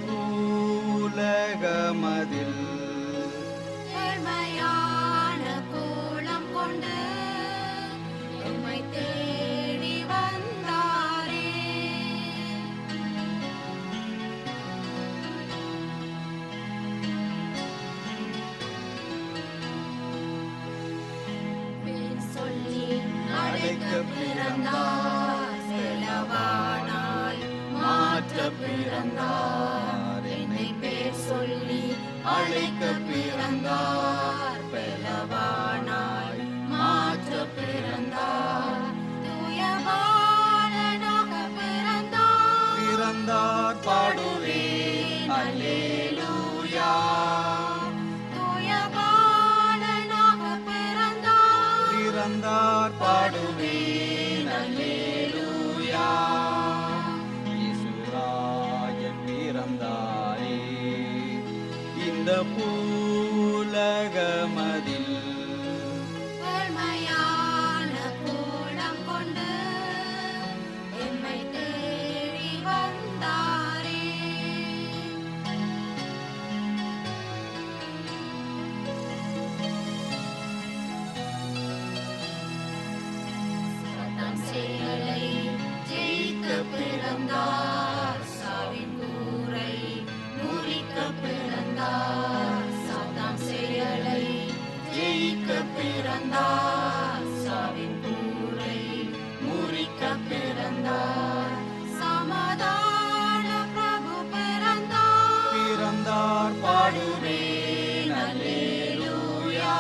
பூலகமதில் ஏழ்மையான கோலம் கொண்டு எம்மை தேடி வந்தாரே. பேர் சொல்லி அழைக்க பிறந்தார், செலவானாய் மாற்ற பிறந்தார். என்னை பேர் சொல்லி அழைக்க பிறந்தார், பெலவானாய் மாற்ற பிறந்தார். தூய பாலனாக பிறந்தார், பாடுவேன் அல்லேலூயா. தூய பாலனாக பிறந்தார், பாடுவேன் அல்லேலூயா. இயேசுராஜன் பிறந்தாரே இந்த பூலகமதில். ஏழ்மையான கோலம் கொண்டு எம்மை தேடி வந்தாரே. சாத்தான் செயலை ஜெயிக்க பிறந்தார், சாவின் கூரை முறிக்க பிறந்தார். சாத்தான் செயலை ஜெயிக்க பிறந்தார், சாவின் கூரை முறிக்க பிறந்தார். சமாதான பிரபு பிறந்தார், பாடுவேன் அல்லேலூயா.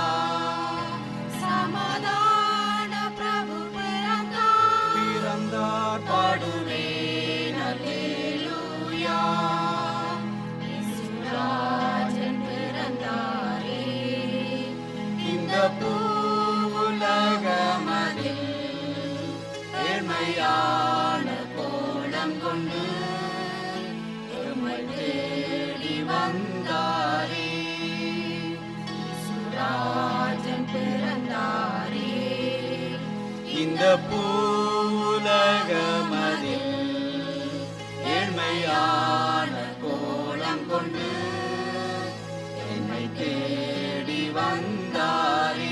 சமாதான பிரபு பிறந்தார், பாடுவேன் அல்லேலூயா. இயேசுராஜன் பிறந்தாரே இந்த பூவுலகமதில். ஏழ்மையான கோலம் கொண்டு எம்மை தேடி வந்தாரே. இயேசுராஜன் பிறந்தாரே இந்த பூவுலகமதில். ஏழ்மையான கோலம் கொண்டு என்னை தேடி வந்தாரே.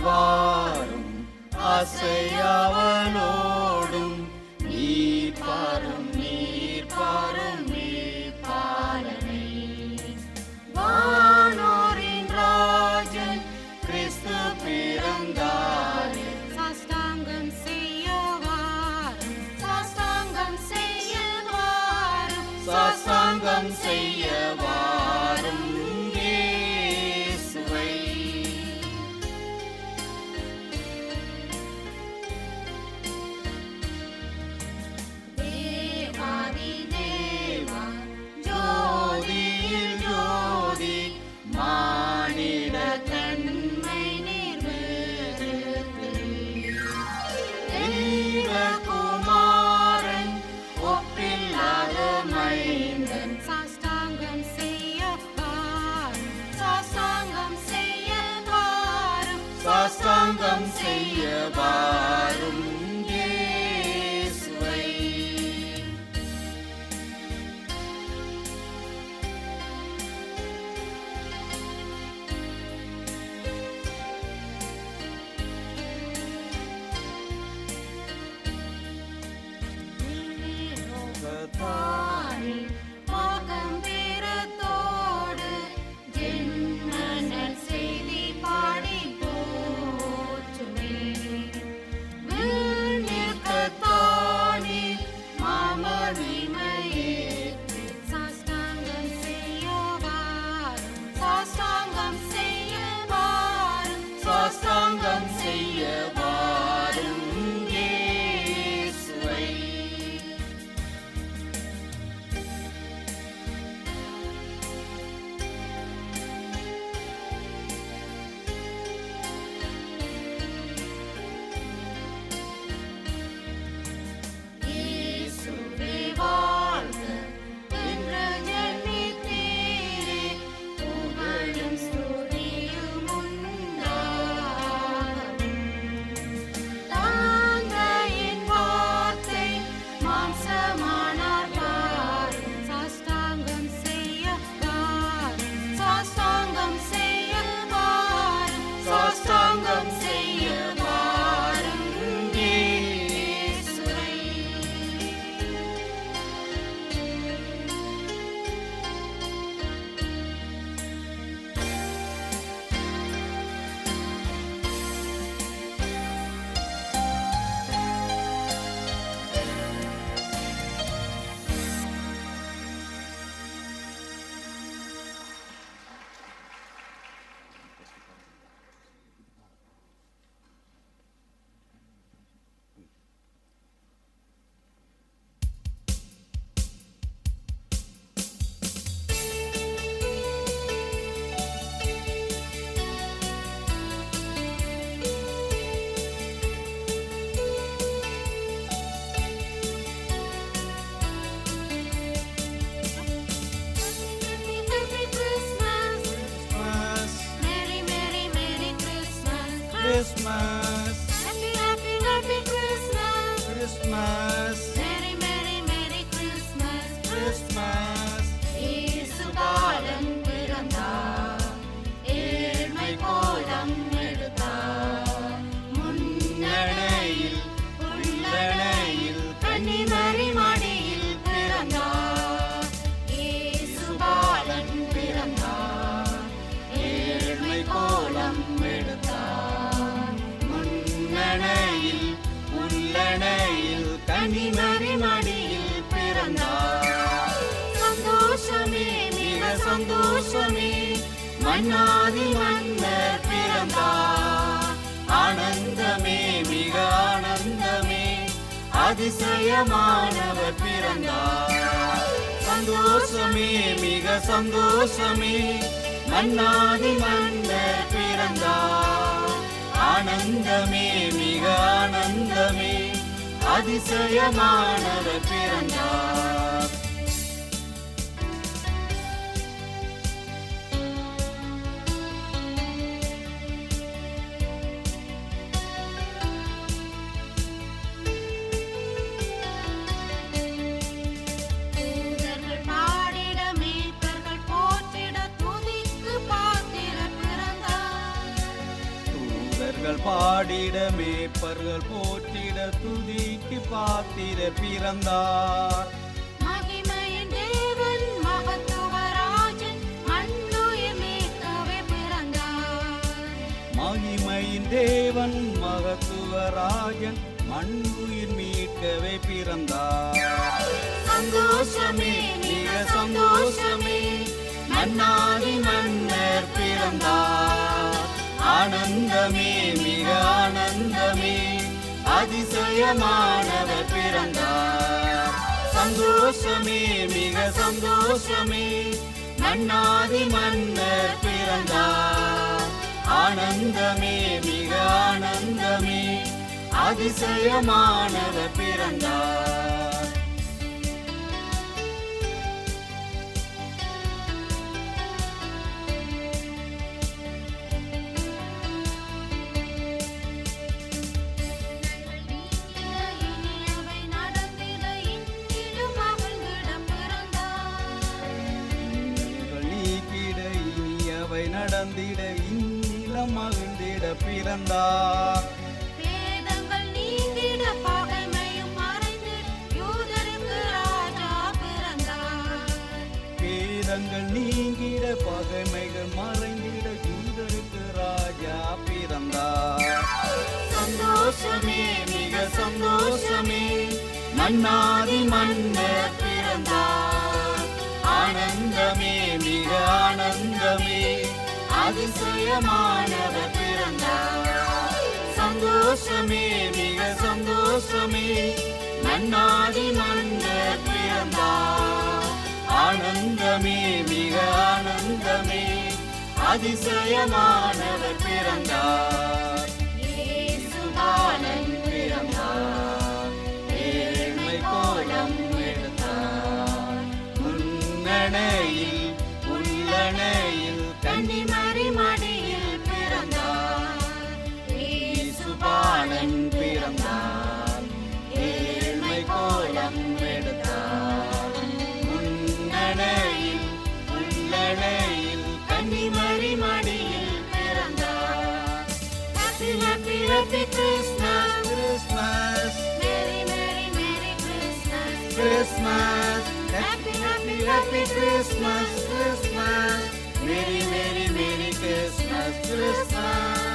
வாரும் ஆசையாவலோடும் நீர் பாரும் பாலனை. வானோரின் ராஜன் கிறிஸ்து பிறந்தாரே. சாஷ்டாங்கம் செய்ய வாரும், சாஷ்டாங்கம் செய்ய வாரும், சாஷ்டாங்கம் செய்ய வாரும் இயேசுவை. தேவாதி தேவா ஜோதியில் ஜோதி மானிட தன்மை நிர்வகித்து தெய்வகுமாரன் ஒப்பில்லாத மைந்தன். சாஷ்டாங்கம் செய்ய வாரும், சாஷ்டாங்கம் செய்ய வாரும், சாஷ்டாங்கம் செய்ய வாரும் இயேசுவை. Christmas, Happy, happy, happy Christmas. Christmas, Merry, merry, merry Christmas. Christmas. இயேசு பாலன் பிறந்தார். ஏழ்மை கோலம் எடுத்தார். முன்னணையில் உள்ளணையில் கன்னிமரி மடியில் பிறந்தார். இயேசு பாலன் பிறந்தார். ஏழ்மை கோலம் எடுத்தார். முன்னணையில் உள்ளணையில் கன்னிமரி மடியில் பிறந்தார். சந்தோஷமே மிக சந்தோஷமே, மன்னாதி மன்னர் பிறந்தார். ஆனந்தமே மிக ஆனந்தமே, அதிசயமானவர் பிறந்தார். சந்தோஷமே மிக சந்தோஷமே, மன்னாதி மன்னர் பிறந்தார். ஆனந்தமே மிக ஆனந்தமே, அதிசயமானவர் பிறந்தார். தூதர்கள் பாடிட மீட்பர்கள் போற்றிட துதிக்கு பாத்திரர் பிறந்தார். தூதர்கள் பாடிட மேய்ப்பர்கள் போற்றிட துதிக்கு பாத்திரர் பிறந்தார். மகிமையின் தேவன் மகத்துவராஜன் மண்ணுயிர் மீட்கவே பிறந்தார். மகிமையின் தேவன் மகத்துவராஜன் மண்ணுயிர் மீட்கவே பிறந்தார். சந்தோஷமே மிக சந்தோஷமே, மன்னாதி மன்னர் பிறந்தார். ஆனந்தமே மிக ஆனந்தமே, அதிசயமானவர் பிறந்தார். சந்தோஷமே மிக சந்தோஷமே, மன்னாதி மன்னர் பிறந்தார். ஆனந்தமே மிக ஆனந்தமே, அதிசயமானவர் பிறந்தார். இனியவை நடந்திட இன்னிலும் மகிழ்ந்திட பிறந்தார். இன்னல்கள் நீக்கிட இனியவை நடந்திட இந்நிலம் மகிழ்ந்திட பிறந்தார். வேதங்கள் நீங்கிட பகைமையும் மறைந்திட யூதருக்கு ராஜா பிறந்தார். வேதங்கள் நீங்கிட பகைமைகள் மறைந்திட யூதருக்கு ராஜா பிறந்தார். சந்தோஷமே மிக சந்தோஷமே, மன்னாதி மன்னர் பிறந்தார். ஆனந்தமே மிக ஆனந்தமே, அதிசயமானவர் பிறந்தார். சந்தோஷமே மிக சந்தோஷமே, மன்னாதி மன்னர் பிறந்தார். ஆனந்தமே மிக ஆனந்தமே, அதிசயமானவர் பிறந்தார். இயேசு பாலன் பிறந்தார். ஏழ்மை கோலம் எடுத்தார். முன்னணையில் உள்ளணையில் கன்னிமரி மடியில் பிறந்தார். இயேசு பாலன் பிறந்தார். ஏழ்மை கோலம் எடுத்தார். முன்னணையில் உள்ளணையில் கன்னிமரி மடியில் பிறந்தார். Happy, happy, happy Christmas. Christmas, Merry, merry, merry Christmas. Christmas, happy, happy, happy Christmas, Christmas, Merry, merry, merry Christmas, Christmas.